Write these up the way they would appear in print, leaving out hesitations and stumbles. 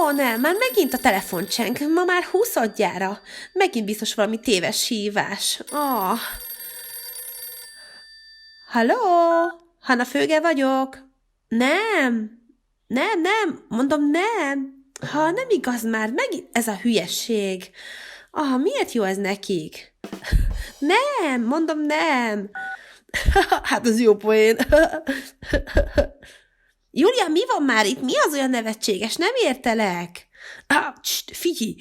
Ó, nem, már megint a telefon cseng. Ma már 20-adjára. Megint biztos valami téves hívás. Halló? Hanna Főge vagyok. Nem, mondom nem. Nem igaz már, megint ez a hülyesség. Miért jó ez nekik? Nem, mondom nem. Hát az jó poén. Júlia, mi van már itt? Mi az olyan nevetséges? Nem értelek. Figyelj,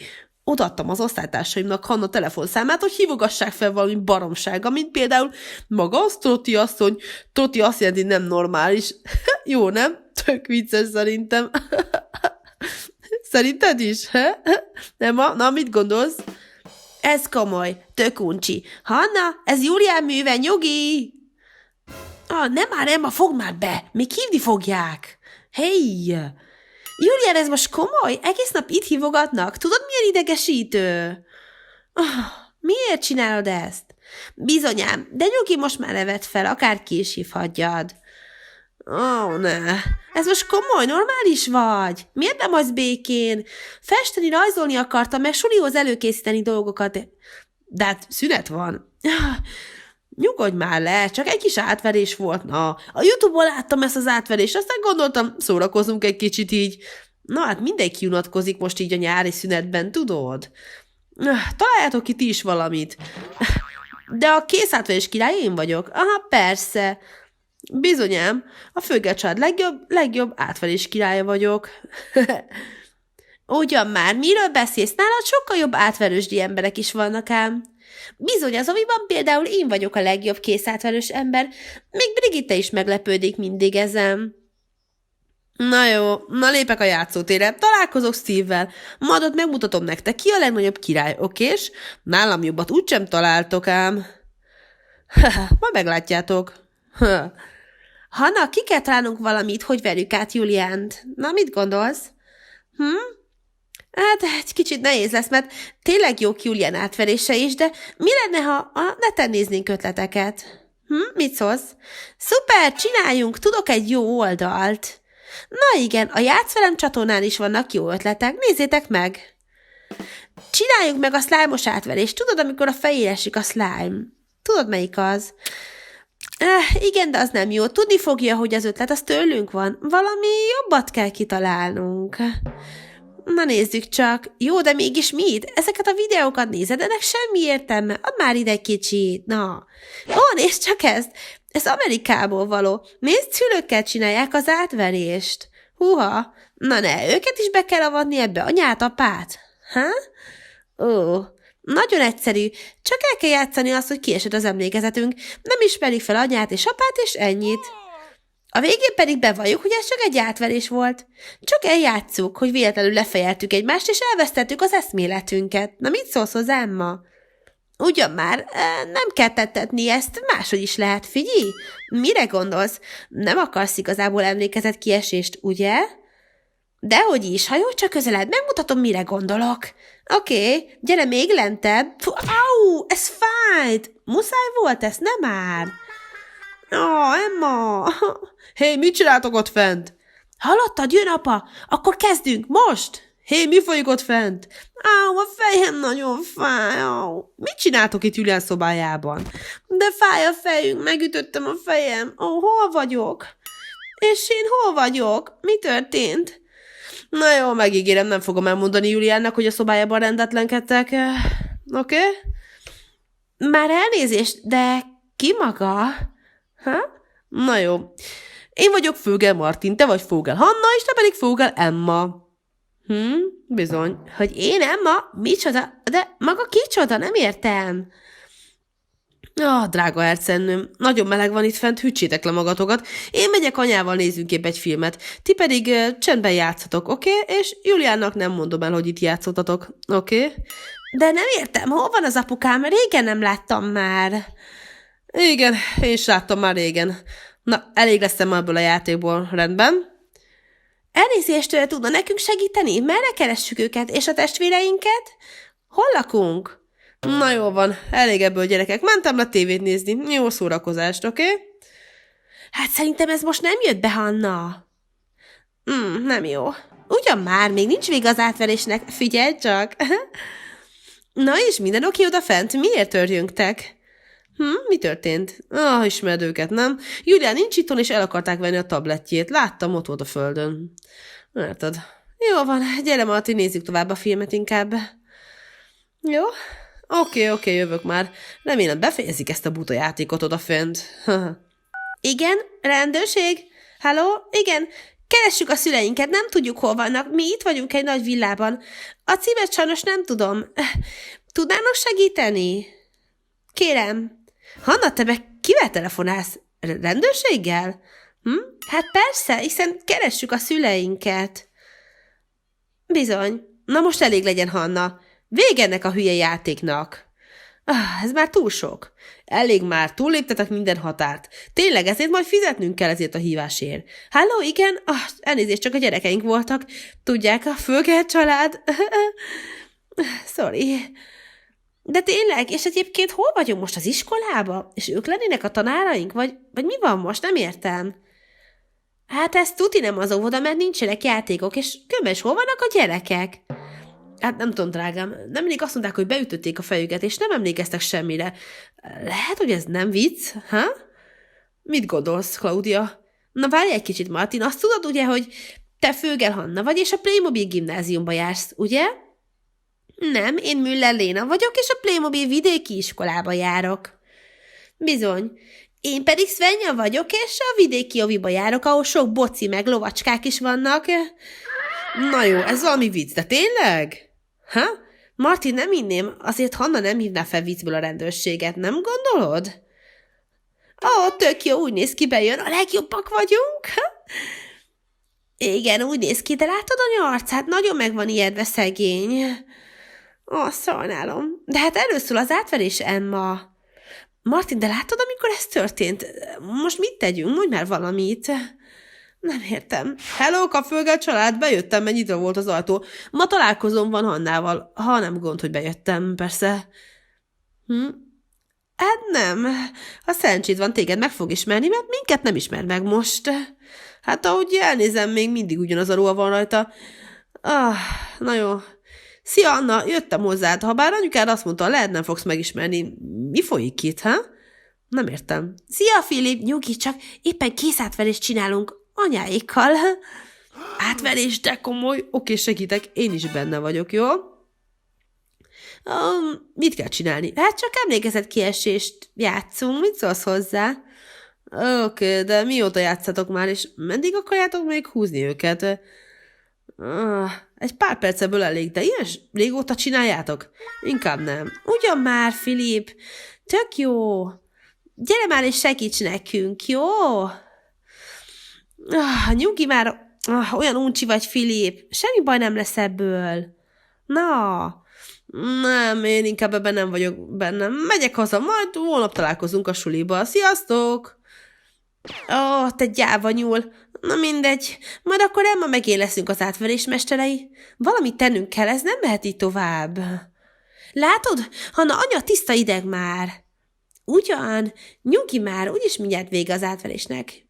odaadtam az osztálytársaimnak Hanna telefonszámát, hogy hívogassák fel valami baromsága, mint például maga az Troti asszony. Troti azt jelenti, nem normális. Jó, nem? Tök vicces szerintem. Szerinted is? Emma, na, mit gondolsz? Ez komoly, tök uncsi. Hanna, ez Júlián műve, nyugi! Nem már, Emma, fogd már be! Még hívni fogják! Hey! Júlián, ez most komoly? Egész nap itt hívogatnak? Tudod, milyen idegesítő? Miért csinálod ezt? Bizonyám, de nyugi, most már nevet fel, akárki is hívhatjad. Ne. Ez most komoly, normális vagy? Miért nem hagysz békén? Festeni, rajzolni akartam, meg sulihoz előkészíteni dolgokat. De hát szünet van. Nyugodj már le, csak egy kis átverés volt, na. A YouTube-on láttam ezt az átverést, aztán gondoltam, szórakozunk egy kicsit így. Na hát mindenki unatkozik most így a nyári szünetben, tudod? Találjátok itt is valamit. De a kész átverés király én vagyok. Persze. Bizonyám, a Főge család legjobb átverés királya vagyok. Ugyan már, miről beszélsz? Nálad sokkal jobb átverősdi emberek is vannak ám. Bizony, az amiban például én vagyok a legjobb készátverős ember, még Brigitte is meglepődik mindig ezen. Na jó, na lépek a játszótérre, találkozok Steve-vel, majd ott megmutatom nektek, ki a legnagyobb király, okés? Nálam jobbat úgysem találtok ám. Ma meglátjátok. Hanna, ki kell találnunk valamit, hogy verjük át Juliánt. Na, mit gondolsz? Hát egy kicsit nehéz lesz, mert tényleg jók Julián átverése is, de mi lenne, ha a neten néznénk ötleteket? Mit szólsz? Szuper, csináljunk, tudok egy jó oldalt. Na igen, a Játsz velem csatornán is vannak jó ötletek, nézzétek meg. Csináljuk meg a slime-os átverést, tudod, amikor a fejére esik a slime? Tudod, melyik az? Igen, de az nem jó. Tudni fogja, hogy az ötlet az tőlünk van. Valami jobbat kell kitalálnunk. Na nézzük csak. Jó, de mégis mit? Ezeket a videókat nézed, ennek semmi értelme. Add már ide egy kicsit. Na. Nézd csak ezt. Ez Amerikából való. Nézd, szülőkkel csinálják az átverést. Húha. Na ne, őket is be kell avatni ebbe, anyát, apát. Nagyon egyszerű, csak el kell játszani azt, hogy kiesett az emlékezetünk, nem ismerik fel anyát és apát, és ennyit. A végén pedig bevalljuk, hogy ez csak egy átverés volt. Csak eljátszuk, hogy véletlenül lefejeltük egymást, és elvesztettük az eszméletünket. Na mit szólsz hozzá, Emma? Ugyan már, nem kell tettetni ezt, máshogy is lehet, figyelj. Mire gondolsz? Nem akarsz igazából emlékezetkiesést, ugye? Dehogy is, ha jó, csak közelebb, megmutatom, mire gondolok. Oké, gyere még lentebb. Ez fájt. Muszáj volt ez, nem már. Emma. Hé, mit csináltok ott fent? Hallottad, jön apa? Akkor kezdünk, most. Hé, mi folyik ott fent? A fejem nagyon fáj. Mit csináltok itt Julián szobájában? De fáj a fejünk, megütöttem a fejem. Hol vagyok? És én hol vagyok? Mi történt? Na jó, megígérem, nem fogom elmondani Juliánnak, hogy a szobájában rendetlenkedtek. Oké? Már elnézést, de ki maga? Na jó. Én vagyok Vogel Martin, te vagy Vogel Hanna, és te pedig Vogel Emma. Bizony. Hogy én Emma? Micsoda? De maga kicsoda? Nem értem. Drága hercegnőm, nagyon meleg van itt fent, hűtsétek le magatokat. Én megyek anyával, nézzünk épp egy filmet. Ti pedig csendben játszatok, oké? És Juliánnak nem mondom el, hogy itt játszottatok, oké? De nem értem, hol van az apukám? Régen nem láttam már. Igen, én is láttam már régen. Na, elég lesz ebből a játékból, rendben? Elnézést, tudna nekünk segíteni? Merre keressük őket és a testvéreinket? Hol lakunk? Na jó van, elég ebből, gyerekek. Mentem le tévét nézni. Jó szórakozást, oké? Hát szerintem ez most nem jött be, Hanna. Nem jó. Ugyan már, még nincs vége az átverésnek, figyelj csak. Na és minden oké odafent? Miért örjöngtek? Mi történt? Ismered őket, nem? Julián nincs itthon, és el akarták venni a tablettjét. Láttam, ott volt a földön. Érted? Jó van, gyere Marti, nézzük tovább a filmet inkább. Jó? Oké, jövök már. Remélem befejezik ezt a buta játékot odafent. Igen? Rendőrség? Halló? Igen? Keressük a szüleinket, nem tudjuk, hol vannak. Mi itt vagyunk egy nagy villában. A címet sajnos nem tudom. Tudnának segíteni? Kérem. Hanna, te meg kivel telefonálsz? Rendőrséggel? Hát persze, hiszen keressük a szüleinket. Bizony. Na most elég legyen, Hanna. Vége ennek a hülye játéknak. Ez már túl sok. Elég már, túlléptetek minden határt. Tényleg, ezért majd fizetnünk kell ezért a hívásért. Halló, igen? Elnézést, csak a gyerekeink voltak. Tudják, a fölkelt család. Sorry. De tényleg, és egyébként hol vagyunk most, az iskolába? És ők lennének a tanáraink? Vagy mi van most? Nem értem. Hát ez tuti nem az óvoda, mert nincsenek játékok, és különben hol vannak a gyerekek? Hát nem tudom, drágám, nemrég azt mondták, hogy beütötték a fejüket, és nem emlékeztek semmire. Lehet, hogy ez nem vicc, ha? Mit gondolsz, Claudia? Na várj egy kicsit, Martin, azt tudod ugye, hogy te Fögel Hanna vagy, és a Playmobil gimnáziumba jársz, ugye? Nem, én Müller Léna vagyok, és a Playmobil vidéki iskolába járok. Bizony. Én pedig Svenja vagyok, és a vidéki oviba járok, ahol sok boci meg lovacskák is vannak. Na jó, ez valami vicc, de tényleg? Martin, nem inném, azért Hanna nem hívná fel viccből a rendőrséget, nem gondolod? Tök jó, úgy néz ki, bejön, a legjobbak vagyunk. Igen, úgy néz ki, de látod a arcát, nagyon meg van ijedve szegény. Sajnálom. De hát erről szól az átverés, Emma. Martin, de látod, amikor ez történt? Most mit tegyünk? Mondj már valamit. Nem értem. Hello, Kapfölgel család, bejöttem, mert nyitva volt az ajtó. Ma találkozom van Hannával, ha nem gond, hogy bejöttem, persze. Hát nem. A szerencséd van, téged meg fog ismerni, mert minket nem ismer meg most. Hát ahogy elnézem, még mindig ugyanaz a ruha van rajta. Na jó. Szia, Anna, jöttem hozzád, ha bár anyukád azt mondta, lehet nem fogsz megismerni. Mi folyik itt, ha? Nem értem. Szia, Filip, nyugi, csak éppen készátverést csinálunk anyáékkal. Átverés, de komoly. Oké, segítek, én is benne vagyok, jó? Mit kell csinálni? Hát csak emlékezetkiesést játszunk, mit szólsz hozzá? Oké, de mióta játszatok már, és meddig akarjátok még húzni őket? Egy pár perceből elég, de ilyen régóta csináljátok? Inkább nem. Ugyan már, Filip, tök jó. Gyere már és segíts nekünk, jó? Nyugi már, olyan uncsi vagy, Filip. Semmi baj nem lesz ebből. Na, nem, én inkább ebben nem vagyok benne. Megyek haza, majd holnap találkozunk a suliba. Sziasztok! Te gyáva nyúl. Na mindegy, majd akkor Emma meg én leszünk az átverés mesterei. Valamit tennünk kell, ez nem mehet így tovább. Látod, Hanna, anya tiszta ideg már. Ugyan, nyugi már, úgyis mindjárt vége az átverésnek.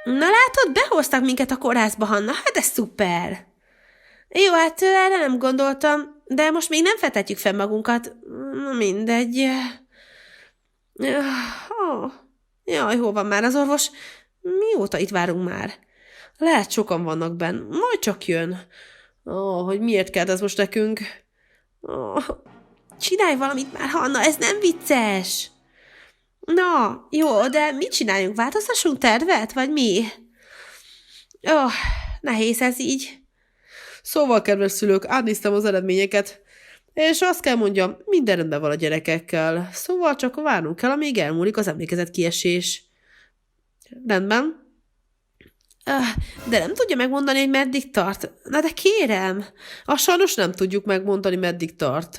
Na látod, behoztak minket a kórházba, Hanna, hát ez szuper. Jó, hát erre nem gondoltam, de most még nem fetetjük fel magunkat. Na mindegy. Jaj, hol van már az orvos? Mióta itt várunk már? Lehet sokan vannak benn, majd csak jön. Hogy miért kell ez most nekünk? Csinálj valamit már, Hanna, ez nem vicces. Na, jó, de mit csináljunk? Változtassunk tervet, vagy mi? Nehéz ez így. Szóval, kedves szülők, átnéztem az eredményeket, és azt kell mondjam, minden rendben van a gyerekekkel. Szóval csak várnunk kell, amíg elmúlik az emlékezetkiesés. Rendben. De nem tudja megmondani, hogy meddig tart. Na de kérem, sajnos nem tudjuk megmondani, meddig tart.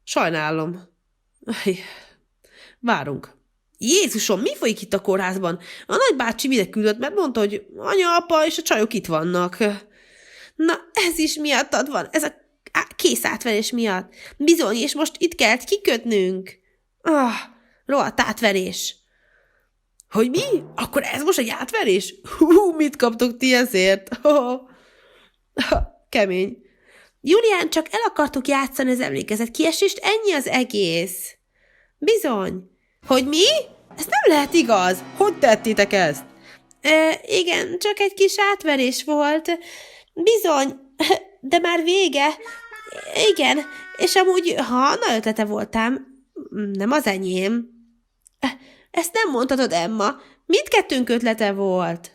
Sajnálom. Várunk. Jézusom, mi folyik itt a kórházban? A nagybácsi ide küldött, mert mondta, hogy anya, apa és a csajok itt vannak. Na, ez is miattad van, ez a kész átverés miatt. Bizony, és most itt kellett kikötnünk. Rohadt átverés. Hogy mi? Akkor ez most egy átverés? Hú, mit kaptok ti ezért? Kemény. Julián, csak el akartuk játszani az emlékezet kiesést, ennyi az egész. Bizony. Hogy mi? Ez nem lehet igaz. Hogy tettétek ezt? Igen, csak egy kis átverés volt. Bizony, de már vége. Igen, és amúgy Hanna ötlete voltám, nem az enyém. Ezt nem mondhatod, Emma. Mindkettőnk ötlete volt.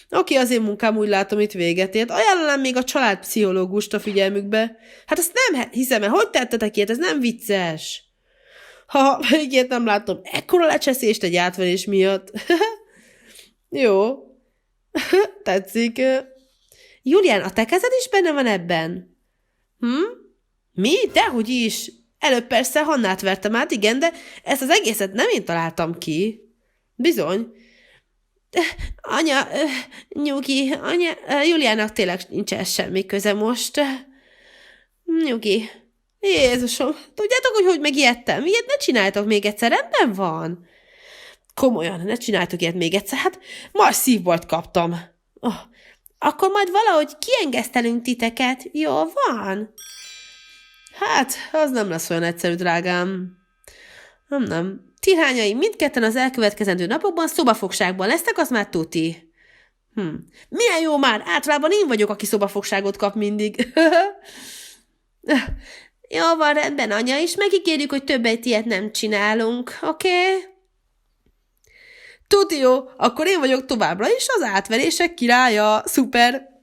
Oké, az én munkám úgy látom itt véget ért. Ajánlanám még a családpszichológust a figyelmükbe. Hát azt nem hiszem el. Hogy tettetek ilyet? Ez nem vicces. Ha, ilyet nem látom. Ekkora lecseszést egy átverés miatt. Jó. Tetszik. Julián, a te kezed is benne van ebben? Mi? Dehogy is. Előbb persze Hannát vertem át, igen, de ezt az egészet nem én találtam ki. Bizony. Anya, nyugi, anya, Juliának tényleg nincsen semmi köze most. Nyugi. Jézusom, tudjátok, hogy megijedtem? Ilyet ne csináljátok még egyszer, rendben van. Komolyan, ne csináljátok ilyet még egyszer, hát más szívbajt kaptam. Akkor majd valahogy kiengesztelünk titeket, jó van? Hát, az nem lesz olyan egyszerű, drágám. Nem. Tirhányaim, mindketten az elkövetkezendő napokban szobafogságban lesznek, az már tuti. Milyen jó már, általában én vagyok, aki szobafogságot kap mindig. Jó, van, rendben, anya, és megígérjük, hogy többet ilyet nem csinálunk, oké? Tuti jó, akkor én vagyok továbbra is az átverések királya, szuper!